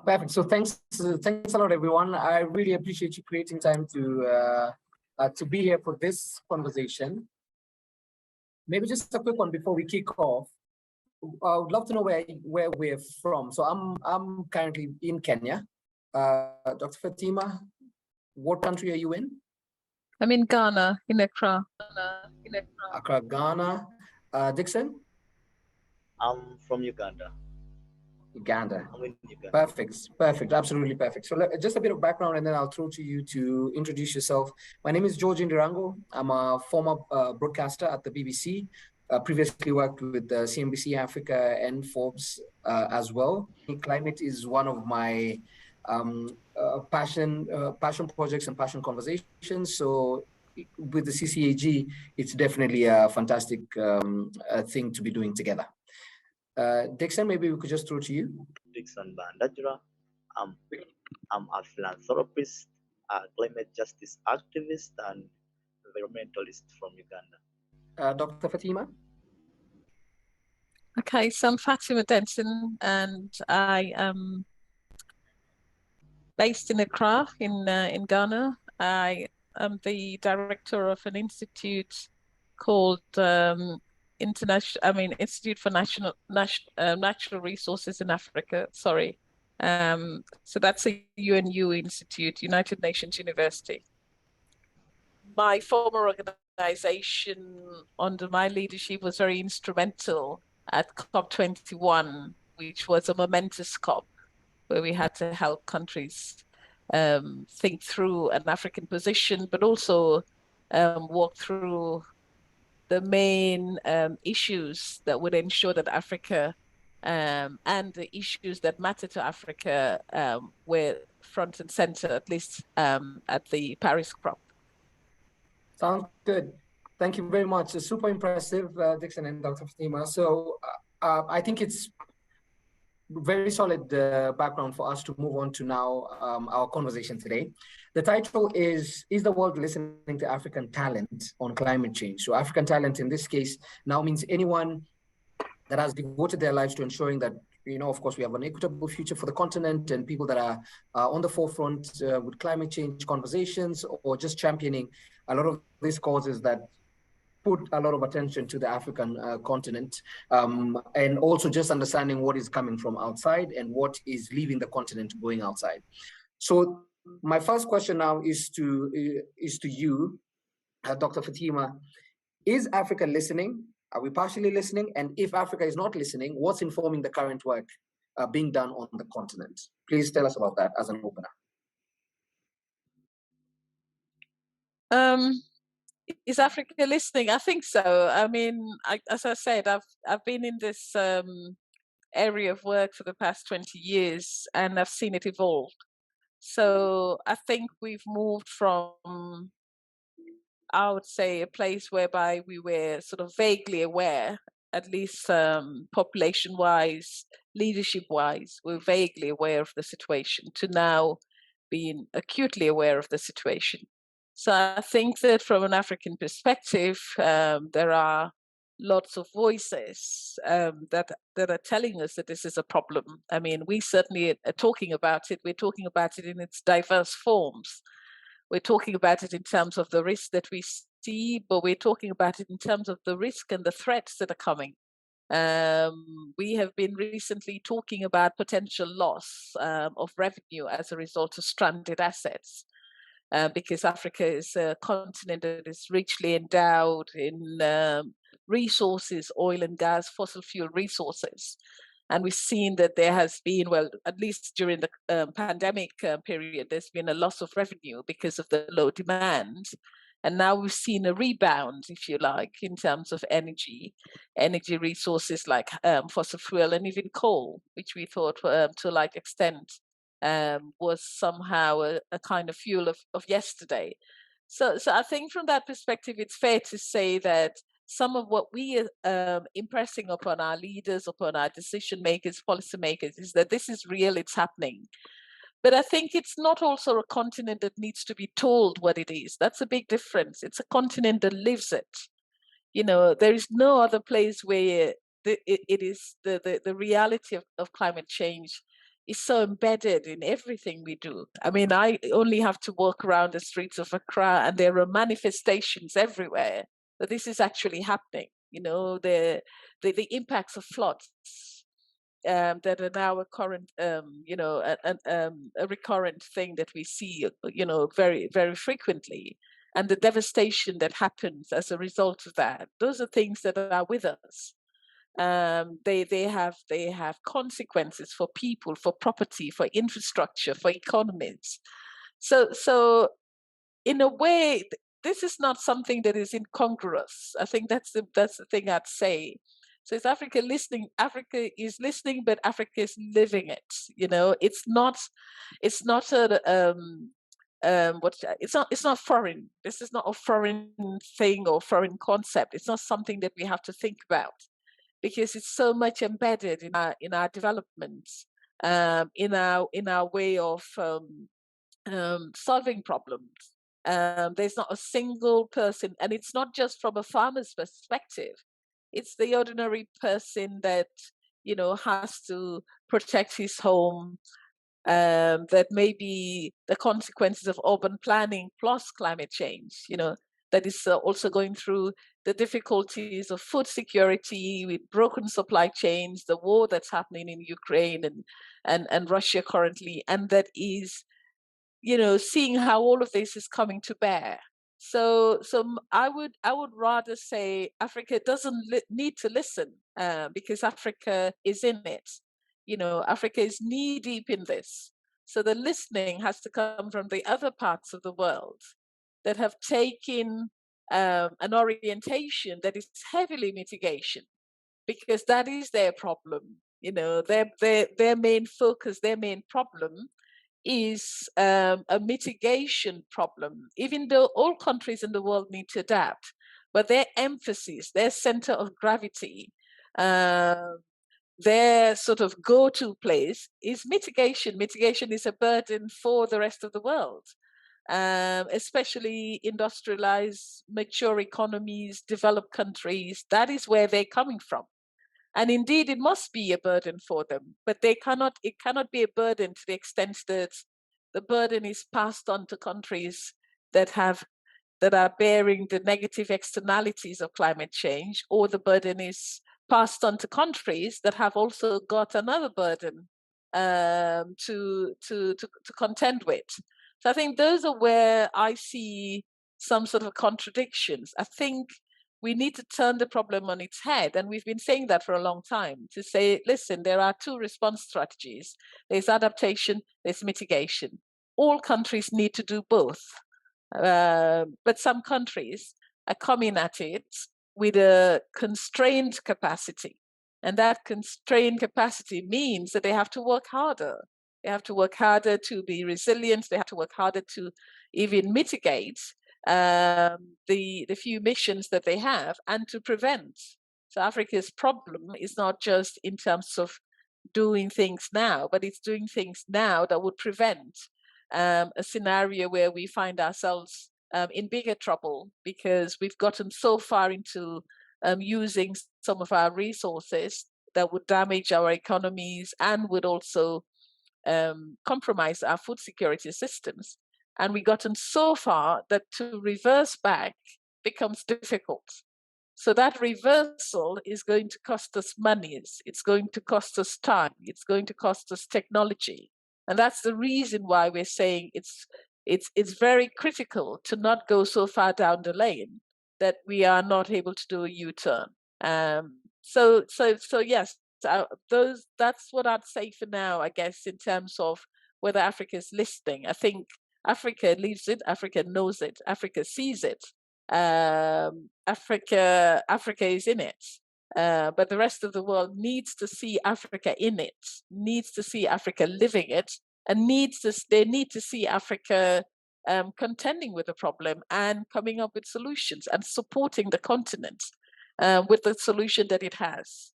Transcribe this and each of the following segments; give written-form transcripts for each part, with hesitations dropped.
Perfect. So thanks a lot, everyone. I really appreciate you creating time to be here for this conversation. Maybe just a quick one before we kick off. I would love to know where we're from. So I'm currently in Kenya. Dr. Fatima, what country are you in? I'm in Ghana, in Accra. Accra, Ghana. Dixon? I'm from Uganda. Uganda. I'm in Uganda. Perfect, absolutely perfect. So just a bit of background and then I'll throw to you to introduce yourself. My name is Georgie Ndirangu. I'm a former broadcaster at the BBC. Previously worked with CNBC Africa and Forbes as well. Climate is one of my passion projects and passion conversations. So with the CCAG, it's definitely a fantastic thing to be doing together. Dixon, maybe we could just throw to you. Dixon Bahandagira. I'm a philanthropist, a climate justice activist, and environmentalist from Uganda. Dr. Fatima? Okay, so I'm Fatima Denton, and I am based in Accra, in Ghana. I am the director of an institute called Institute for Natural Resources in Africa. Sorry, so that's a UNU institute, United Nations University. My former organization under my leadership was very instrumental at COP21, which was a momentous COP where we had to help countries think through an African position, but also walk through the main issues that would ensure that Africa and the issues that matter to Africa were front and center, at least at the Paris COP. Sounds good. Thank you very much. It's super impressive, Dixon and Dr. Fatima. So I think it's very solid background for us to move on to now our conversation today. The title is the world listening to African talent on climate change? So African talent in this case now means anyone that has devoted their lives to ensuring that, of course, we have an equitable future for the continent and people that are on the forefront with climate change conversations or just championing a lot of these causes that put a lot of attention to the African continent, and also just understanding what is coming from outside and what is leaving the continent going outside. So my first question now is to you, Dr. Fatima. Is Africa listening? Are we partially listening? And if Africa is not listening, what's informing the current work being done on the continent? Please tell us about that as an opener. Is Africa listening? I think so. I mean, as I said, I've been in this area of work for the past 20 years and I've seen it evolve. So I think we've moved from, I would say, a place whereby we were sort of vaguely aware, at least population-wise, leadership-wise, we're vaguely aware of the situation, to now being acutely aware of the situation. So I think that from an African perspective, there are lots of voices that are telling us that this is a problem. I mean, we certainly are talking about it. We're talking about it in its diverse forms. We're talking about it in terms of the risks that we see, but we're talking about it in terms of the risk and the threats that are coming. We have been recently talking about potential loss of revenue as a result of stranded assets. Because Africa is a continent that is richly endowed in resources, oil and gas, fossil fuel resources. And we've seen that there has been, well, at least during the pandemic period, there's been a loss of revenue because of the low demand. And now we've seen a rebound, if you like, in terms of energy resources like fossil fuel and even coal, which we thought to a large extent was somehow a kind of fuel of yesterday. So I think from that perspective, it's fair to say that some of what we are impressing upon our leaders, upon our decision makers, policymakers, is that this is real, it's happening. But I think it's not also a continent that needs to be told what it is. That's a big difference. It's a continent that lives it. There is no other place where it is the reality of climate change is so embedded in everything we do. I mean, I only have to walk around the streets of Accra and there are manifestations everywhere that this is actually happening. You know, the impacts of floods that are now a current, you know, a recurrent thing that we see, you know, very, very frequently. And the devastation that happens as a result of that. Those are things that are with us. They have consequences for people, for property, for infrastructure, for economies. So in a way, this is not something that is incongruous. I think that's the thing I'd say. So is Africa listening? Africa is listening, but Africa is living it. You know, it's not it's not foreign. This is not a foreign thing or foreign concept. It's not something that we have to think about, because it's so much embedded in our developments, in our way of solving problems. There's not a single person, and it's not just from a farmer's perspective. It's the ordinary person that, you know, has to protect his home, that may be the consequences of urban planning plus climate change, you know, that is also going through the difficulties of food security with broken supply chains, the war that's happening in Ukraine and Russia currently, and that is, you know, seeing how all of this is coming to bear. So I would rather say Africa doesn't need to listen, because Africa is in it. You know, Africa is knee deep in this. So the listening has to come from the other parts of the world that have taken an orientation that is heavily mitigation, because that is their problem. You know, their main focus, their main problem is a mitigation problem, even though all countries in the world need to adapt. But their emphasis, their center of gravity, their sort of go-to place is mitigation. Mitigation is a burden for the rest of the world, especially industrialized, mature economies, developed countries. That is where they're coming from. And indeed, it must be a burden for them, but it cannot be a burden to the extent that the burden is passed on to countries that are bearing the negative externalities of climate change, or the burden is passed on to countries that have also got another burden to contend with. So I think those are where I see some sort of contradictions. I think we need to turn the problem on its head. And we've been saying that for a long time, to say, listen, there are two response strategies. There's adaptation, there's mitigation. All countries need to do both. But some countries are coming at it with a constrained capacity. And that constrained capacity means that they have to work harder. They have to work harder to be resilient. They have to work harder to even mitigate the few missions that they have, and to prevent. So Africa's problem is not just in terms of doing things now, but it's doing things now that would prevent a scenario where we find ourselves in bigger trouble, because we've gotten so far into using some of our resources that would damage our economies and would also compromise our food security systems. And we've gotten so far that to reverse back becomes difficult. So that reversal is going to cost us monies. It's going to cost us time. It's going to cost us technology. And that's the reason why we're saying it's very critical to not go so far down the lane that we are not able to do a U-turn. So yes, that's what I'd say for now, I guess, in terms of whether Africa is listening. I think Africa lives it, Africa knows it, Africa sees it. Africa is in it. But the rest of the world needs to see Africa in it, needs to see Africa living it, and they need to see Africa contending with the problem and coming up with solutions and supporting the continent with the solution that it has.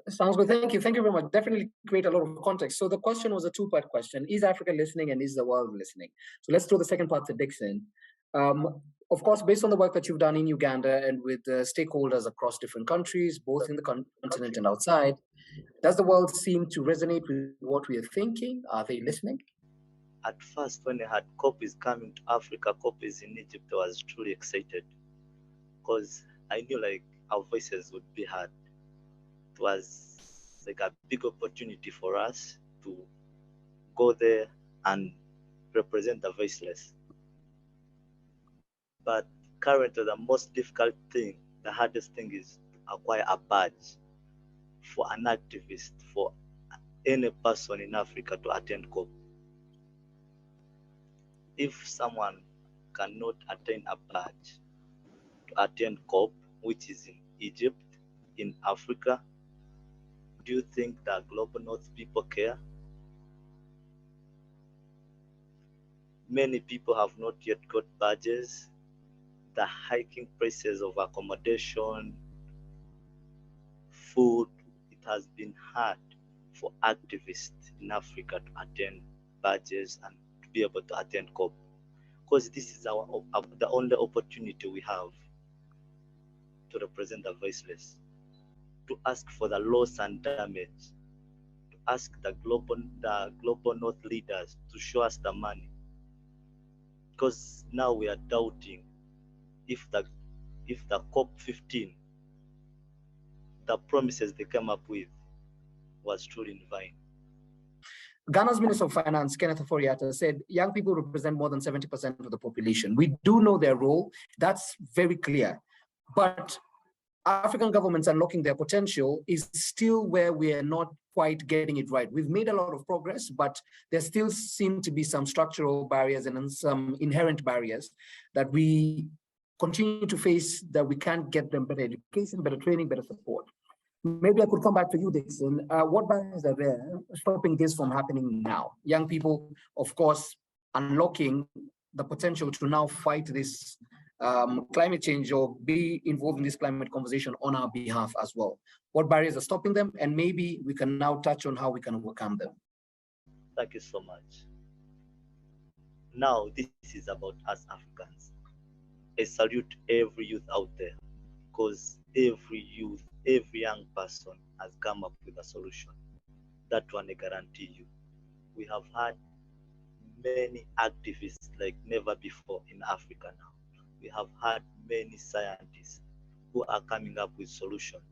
Sounds good. Thank you. Thank you very much. Definitely create a lot of context. So the question was a two-part question. Is Africa listening, and is the world listening? So let's throw the second part to Dixon. Of course, based on the work that you've done in Uganda and with stakeholders across different countries, both in the continent and outside, Does the world seem to resonate with what we are thinking? Are they listening? At first, when I heard COP is coming to Africa, COP is in Egypt, I was truly excited because I knew like our voices would be heard. It was like a big opportunity for us to go there and represent the voiceless. But currently, the most difficult thing, the hardest thing is to acquire a badge for an activist, for any person in Africa to attend COP. If someone cannot attain a badge to attend COP, which is in Egypt, in Africa, do you think the global North people care? Many people have not yet got badges. The hiking prices of accommodation, food, it has been hard for activists in Africa to attend badges and to be able to attend COP, because this is the only opportunity we have to represent the voiceless, to ask for the loss and damage, to ask the global North leaders to show us the money, because now we are doubting if the COP15, the promises they came up with was truly in vain. Ghana's Minister of Finance, Kenneth Ofori-Atta, said young people represent more than 70% of the population. We do know their role. That's very clear. But African governments unlocking their potential is still where we are not quite getting it right. We've made a lot of progress, but there still seem to be some structural barriers and some inherent barriers that we continue to face, that we can't get them better education, better training, better support. Maybe I could come back to you, Dixon. What barriers are there stopping this from happening now? Young people, of course, unlocking the potential to now fight this climate change or be involved in this climate conversation on our behalf as well. What barriers are stopping them? And maybe we can now touch on how we can overcome them. Thank you so much. Now, this is about us Africans. I salute every youth out there, because every youth, every young person has come up with a solution. That one I guarantee you. We have had many activists like never before in Africa now. We have had many scientists who are coming up with solutions.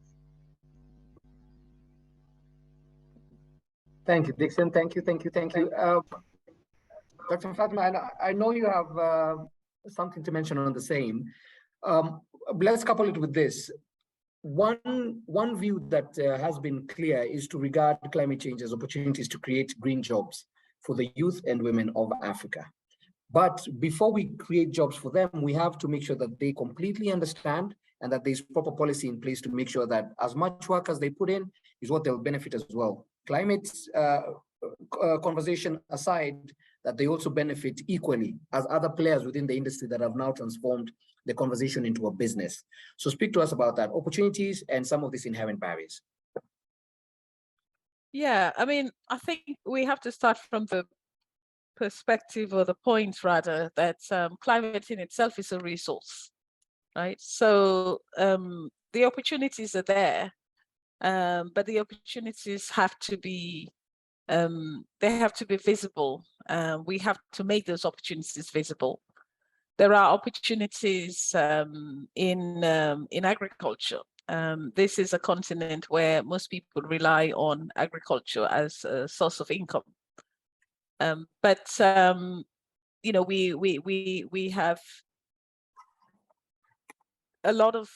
Thank you, Dixon. Thank you. Dr. Fatima, I know you have something to mention on the same. Let's couple it with this. One view that has been clear is to regard climate change as opportunities to create green jobs for the youth and women of Africa. But before we create jobs for them, we have to make sure that they completely understand and that there's proper policy in place to make sure that as much work as they put in is what they'll benefit as well. Climate conversation aside, that they also benefit equally as other players within the industry that have now transformed the conversation into a business. So speak to us about that, opportunities and some of these inherent barriers. Yeah, I mean, I think we have to start from the perspective, or the point rather, that climate in itself is a resource, right? So the opportunities are there, but the opportunities have to be, they have to be visible. We have to make those opportunities visible. There are opportunities in agriculture. This is a continent where most people rely on agriculture as a source of income. But you know, we have a lot of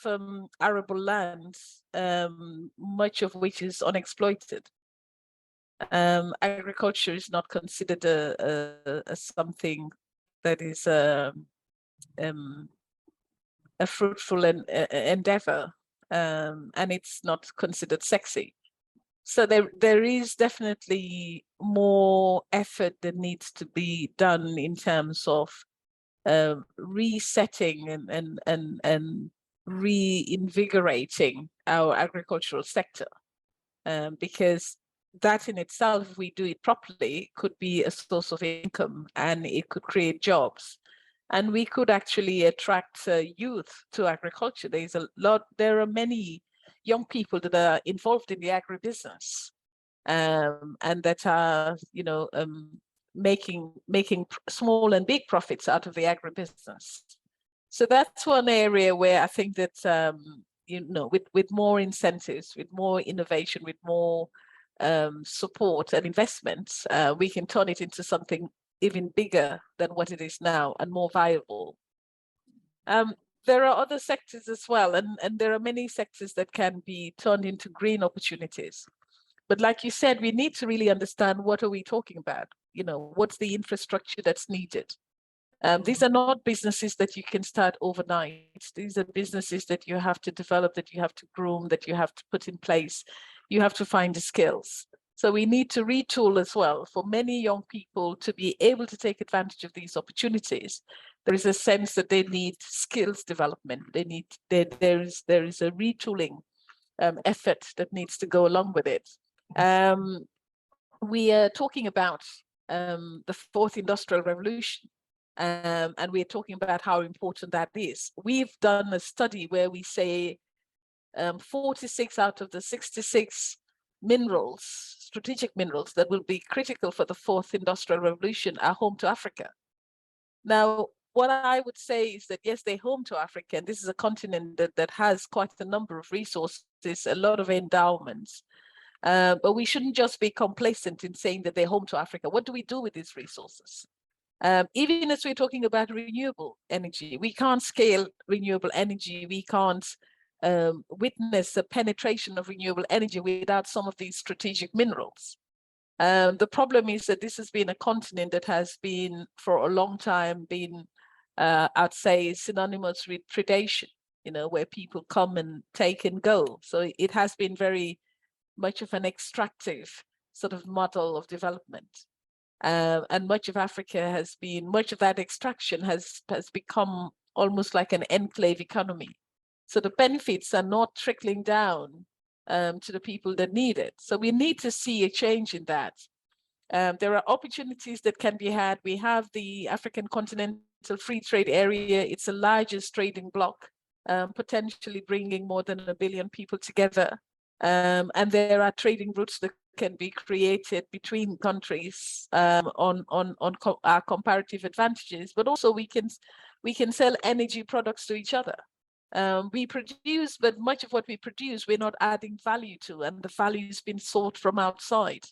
arable lands, much of which is unexploited. Agriculture is not considered a something that is a fruitful endeavor, and it's not considered sexy. So there is definitely more effort that needs to be done in terms of resetting and reinvigorating our agricultural sector, because that in itself, if we do it properly, could be a source of income and it could create jobs. And we could actually attract youth to agriculture. There are many young people that are involved in the agribusiness, and that are, making small and big profits out of the agribusiness. So that's one area where I think that with more incentives, with more innovation, with more support and investments, we can turn it into something even bigger than what it is now and more viable. There are other sectors as well, and there are many sectors that can be turned into green opportunities. But like you said, we need to really understand, what are we talking about? What's the infrastructure that's needed? These are not businesses that you can start overnight. These are businesses that you have to develop, that you have to groom, that you have to put in place. You have to find the skills. So we need to retool as well for many young people to be able to take advantage of these opportunities. There is a sense that they need skills development. There is a retooling effort that needs to go along with it. We are talking about the fourth industrial revolution, and we're talking about how important that is. We've done a study where we say 46 out of the 66 minerals, strategic minerals that will be critical for the fourth industrial revolution are home to Africa. Now, what I would say is that, yes, they're home to Africa, and this is a continent that has quite a number of resources, a lot of endowments. But we shouldn't just be complacent in saying that they're home to Africa. What do we do with these resources? Even as we're talking about renewable energy, we can't scale renewable energy. We can't witness the penetration of renewable energy without some of these strategic minerals. The problem is that this has been a continent that has been, for a long time, I'd say, synonymous with predation, where people come and take and go. So it has been very much of an extractive sort of model of development. And much of Africa much of that extraction has become almost like an enclave economy. So the benefits are not trickling down to the people that need it. So we need to see a change in that. There are opportunities that can be had. We have the African Continental Free Trade Area. It's the largest trading bloc, potentially bringing more than 1 billion people together. And there are trading routes that can be created between countries on our comparative advantages, but also we can sell energy products to each other. We produce, but much of what we produce, we're not adding value to, and the value has been sought from outside.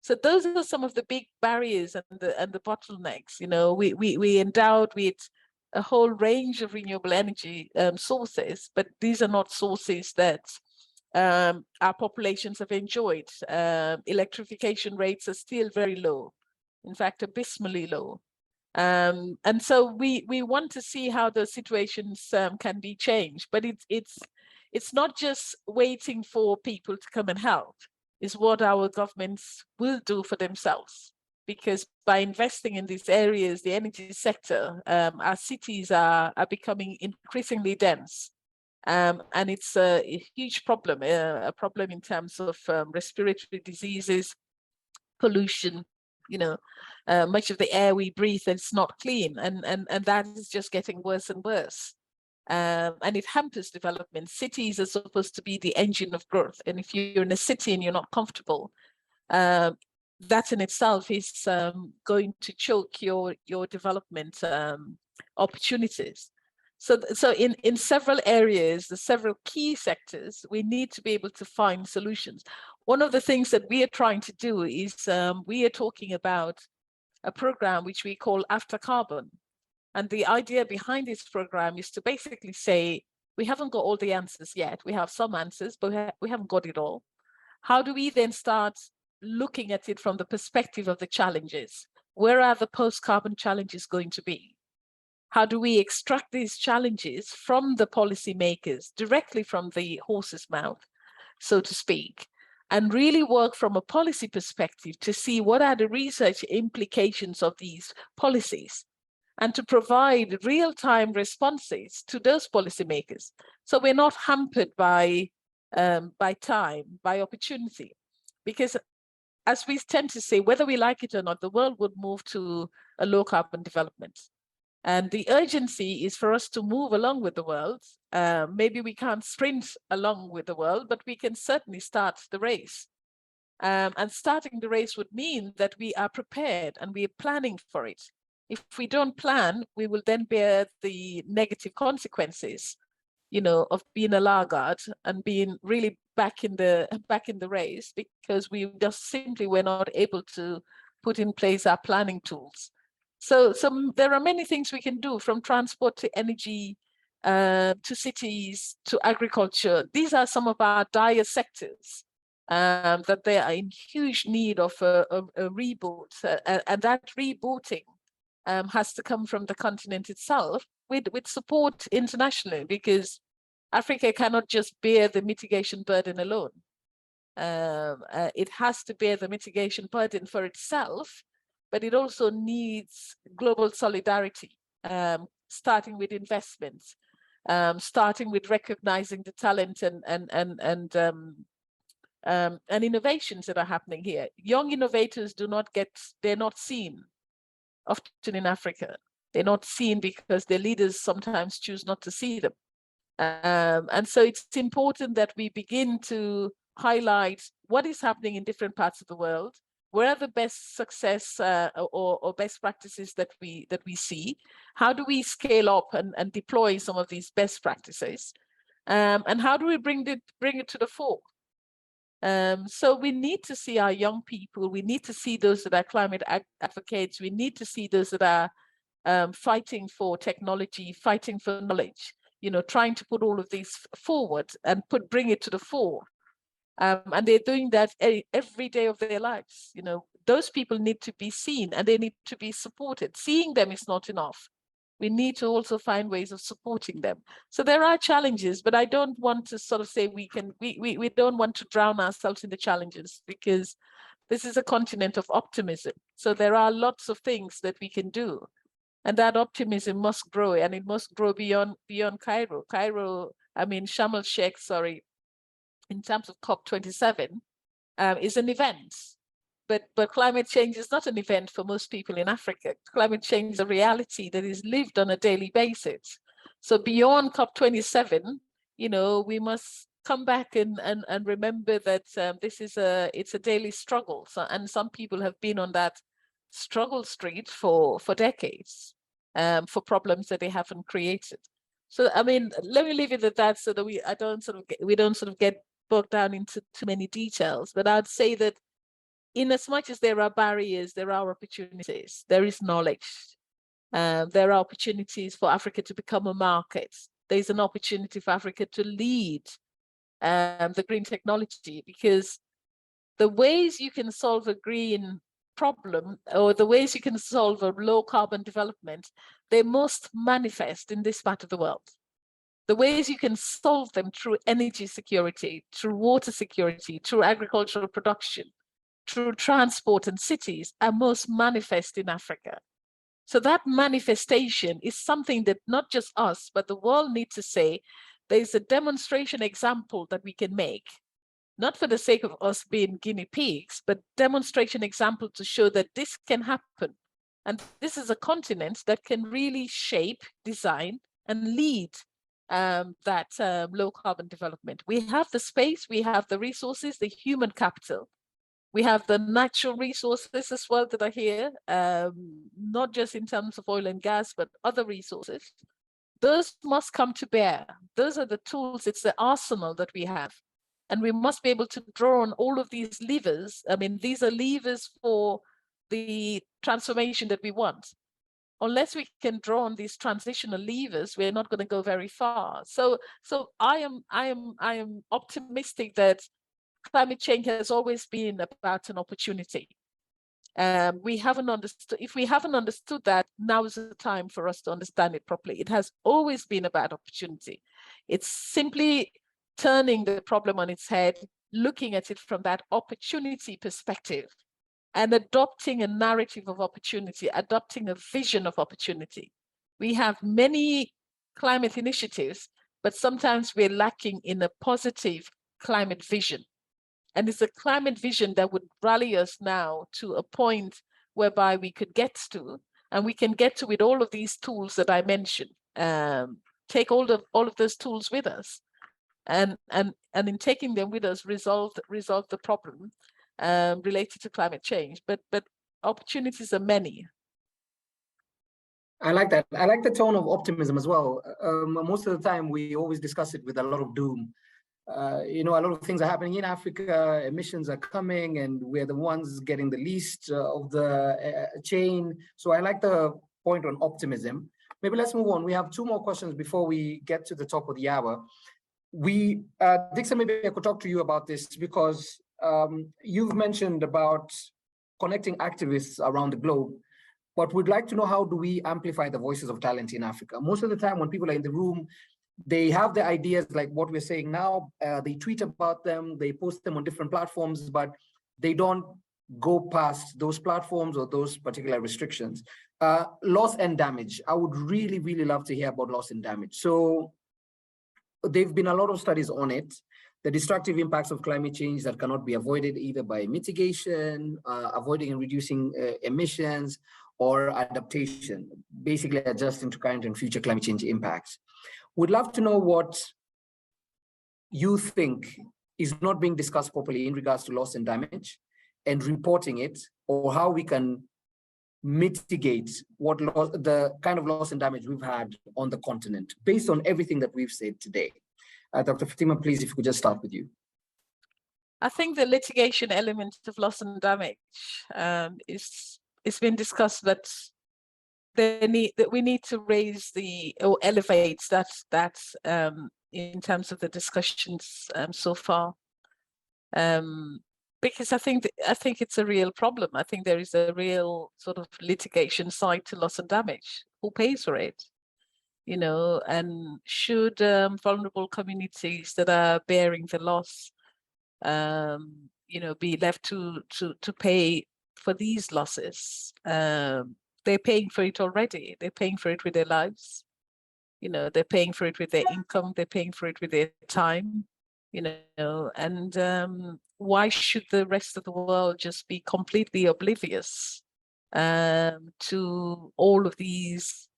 So those are some of the big barriers and the bottlenecks. We endowed with a whole range of renewable energy sources, but these are not sources that our populations have enjoyed. Electrification rates are still very low, in fact, abysmally low. And so we want to see how the situations can be changed, but it's not just waiting for people to come and help. Is what our governments will do for themselves, because by investing in these areas, the energy sector, our cities are becoming increasingly dense. And it's a huge problem, a problem in terms of respiratory diseases, pollution, much of the air we breathe is not clean, and that is just getting worse and worse. And it hampers development. Cities are supposed to be the engine of growth. And if you're in a city and you're not comfortable, that in itself is going to choke your development opportunities. So in several areas, the several key sectors, we need to be able to find solutions. One of the things that we are trying to do is we are talking about a program which we call After Carbon. And the idea behind this program is to basically say, we haven't got all the answers yet. We have some answers, but we haven't got it all. How do we then start looking at it from the perspective of the challenges? Where are the post-carbon challenges going to be? How do we extract these challenges from the policymakers, directly from the horse's mouth, so to speak, and really work from a policy perspective to see what are the research implications of these policies, and to provide real-time responses to those policymakers. So we're not hampered by time, by opportunity. Because as we tend to say, whether we like it or not, the world would move to a low-carbon development. And the urgency is for us to move along with the world. Maybe we can't sprint along with the world, but we can certainly start the race. And starting the race would mean that we are prepared and we are planning for it. If we don't plan, we will then bear the negative consequences, of being a laggard and being really back in the race, because we just simply were not able to put in place our planning tools. So there are many things we can do, from transport to energy, to cities, to agriculture. These are some of our dire sectors that they are in huge need of a reboot. And that rebooting has to come from the continent itself, with support internationally, because Africa cannot just bear the mitigation burden alone. It has to bear the mitigation burden for itself, but it also needs global solidarity, starting with investments, starting with recognizing the talent and innovations that are happening here. Young innovators they're not seen often in Africa. They're not seen because their leaders sometimes choose not to see them. And so it's important that we begin to highlight what is happening in different parts of the world. Where are the best success or best practices that we see? How do we scale up and deploy some of these best practices? And how do we bring it to the fore? So we need to see our young people. We need to see those that are climate advocates. We need to see those that are fighting for technology, fighting for knowledge, trying to put all of these forward and bring it to the fore. And they're doing that every day of their lives. Those people need to be seen and they need to be supported. Seeing them is not enough. We need to also find ways of supporting them. So there are challenges, but I don't want to sort of say we don't want to drown ourselves in the challenges, because this is a continent of optimism. So there are lots of things that we can do. And that optimism must grow, and it must grow beyond Cairo. Sharm el-Sheikh, in terms of COP27, is an event. But climate change is not an event for most people in Africa. Climate change is a reality that is lived on a daily basis. So beyond COP27, we must come back and remember that it's a daily struggle. So, and some people have been on that struggle street for decades, for problems that they haven't created. So let me leave it at that, so that we don't sort of get bogged down into too many details. But I'd say that in as much as there are barriers, there are opportunities. There is knowledge. There are opportunities for Africa to become a market. There's an opportunity for Africa to lead the green technology, because the ways you can solve a green problem, or the ways you can solve a low carbon development, they must manifest in this part of the world. The ways you can solve them through energy security, through water security, through agricultural production, through transport and cities, are most manifest in Africa. So that manifestation is something that not just us, but the world needs to say, there's a demonstration example that we can make, not for the sake of us being guinea pigs, but demonstration example to show that this can happen. And this is a continent that can really shape, design, and lead that low carbon development. We have the space, we have the resources, the human capital. We have the natural resources as well that are here, not just in terms of oil and gas, but other resources. Those must come to bear. Those are the tools, it's the arsenal that we have. And we must be able to draw on all of these levers. These are levers for the transformation that we want. Unless we can draw on these transitional levers, we're not going to go very far. So I am optimistic that climate change has always been about an opportunity. We haven't understood. If we haven't understood that, now is the time for us to understand it properly. It has always been about opportunity. It's simply turning the problem on its head, looking at it from that opportunity perspective, and adopting a narrative of opportunity, adopting a vision of opportunity. We have many climate initiatives, but sometimes we're lacking in a positive climate vision. And it's a climate vision that would rally us now to a point whereby we could get to, And we can get to with all of these tools that I mentioned. Take all of those tools with us, and in taking them with us, resolve the problem related to climate change. But opportunities are many. I like that. I like the tone of optimism as well. Most of the time, we always discuss it with a lot of doom. A lot of things are happening in Africa, emissions are coming, and we're the ones getting the least of the chain. So I like the point on optimism. Maybe let's move on. We have 2 more questions before we get to the top of the hour. Dixon, maybe I could talk to you about this because you've mentioned about connecting activists around the globe, but we'd like to know, how do we amplify the voices of talent in Africa? Most of the time when people are in the room, they have the ideas like what we're saying now, they tweet about them, they post them on different platforms, but they don't go past those platforms or those particular restrictions. Loss and damage. I would really, really love to hear about loss and damage. So there've been a lot of studies on it, the destructive impacts of climate change that cannot be avoided either by mitigation, avoiding and reducing emissions, or adaptation, basically adjusting to current and future climate change impacts. Would love to know what you think is not being discussed properly in regards to loss and damage and reporting it, or how we can mitigate the kind of loss and damage we've had on the continent based on everything that we've said today. Dr. Fatima, please, if we could just start with you. I think the litigation element of loss and damage it's been discussed that we need to raise or elevate that in terms of the discussions so far, because I think it's a real problem. I think there is a real sort of litigation side to loss and damage. Who pays for it? And should vulnerable communities that are bearing the loss, be left to pay for these losses? They're paying for it already. They're paying for it with their lives. They're paying for it with their income. They're paying for it with their time. And why should the rest of the world just be completely oblivious to all of these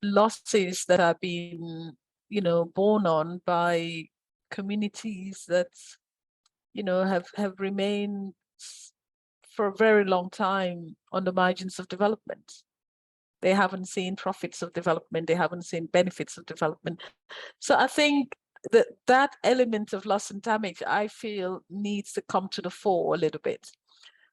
losses that are being, borne on by communities that, have remained for a very long time on the margins of development. They haven't seen profits of development. They haven't seen benefits of development. So I think that element of loss and damage, I feel, needs to come to the fore a little bit.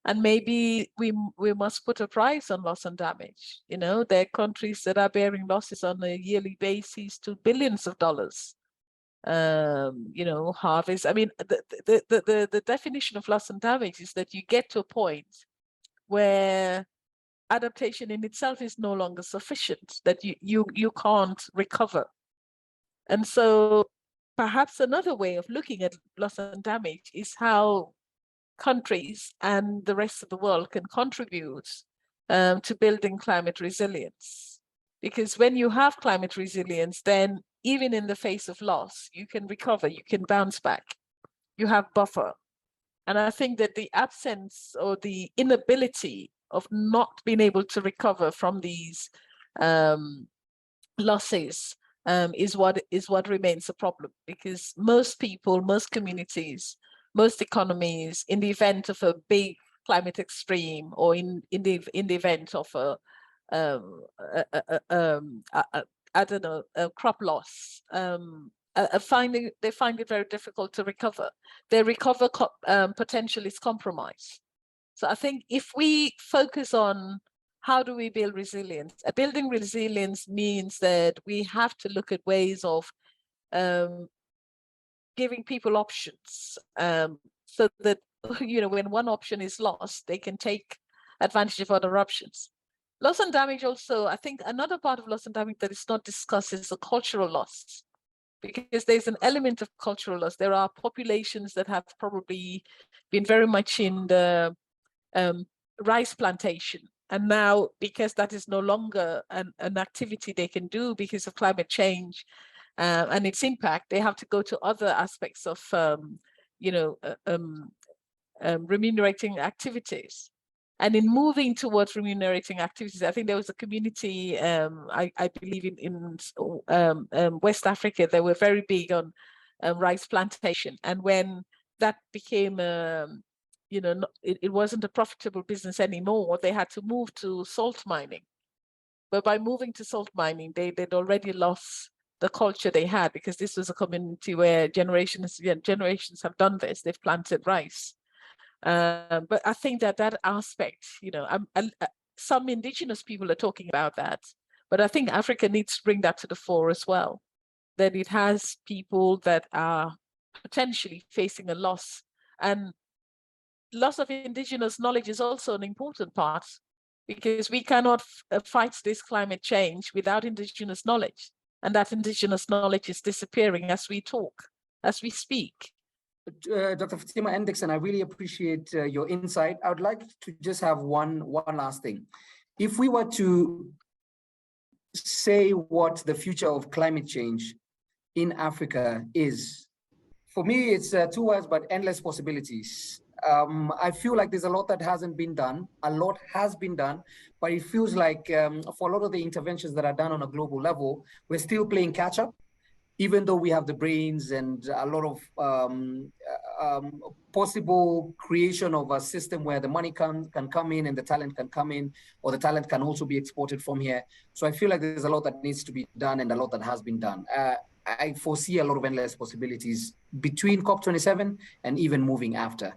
And maybe we must put a price on loss and damage. There are countries that are bearing losses on a yearly basis to billions of dollars. Harvest. I mean, the definition of loss and damage is that you get to a point where adaptation in itself is no longer sufficient, that you can't recover. And so perhaps another way of looking at loss and damage is how countries and the rest of the world can contribute to building climate resilience. Because when you have climate resilience, then even in the face of loss, you can recover, you can bounce back, you have buffer. And I think that the absence or the inability of not being able to recover from these losses is what remains a problem, because most people, most communities, most economies, in the event of a big climate extreme, or in the event of a crop loss, they find it very difficult to recover. Their recover potential is compromised. So I think if we focus on how do we build resilience, building resilience means that we have to look at ways of giving people options, so that when one option is lost, they can take advantage of other options. Loss and damage also, I think another part of loss and damage that is not discussed is the cultural loss, because there's an element of cultural loss. There are populations that have probably been very much in the rice plantation, and now, because that is no longer an activity they can do because of climate change and its impact, they have to go to other aspects of remunerating activities. And in moving towards remunerating activities, I think there was a community, I believe in West Africa, they were very big on rice plantation. And when that became, you know, it wasn't a profitable business anymore, they had to move to salt mining. But by moving to salt mining, they'd already lost the culture they had, because this was a community where generations have done this. They've planted rice. But I think that aspect, you know, some indigenous people are talking about that, but I think Africa needs to bring that to the fore as well, that it has people that are potentially facing a loss, and loss of indigenous knowledge is also an important part, because we cannot fight this climate change without indigenous knowledge, and that indigenous knowledge is disappearing as we talk, as we speak. Dr. Fatima and Dixon, I really appreciate your insight. I would like to just have one last thing. If we were to say what the future of climate change in Africa is, for me, it's 2 words, but endless possibilities. I feel like there's a lot that hasn't been done. A lot has been done, but it feels like for a lot of the interventions that are done on a global level, we're still playing catch up, even though we have the brains and a lot of possible creation of a system where the money can come in and the talent can come in, or the talent can also be exported from here. So I feel like there's a lot that needs to be done and a lot that has been done. I foresee a lot of endless possibilities between COP27 and even moving after.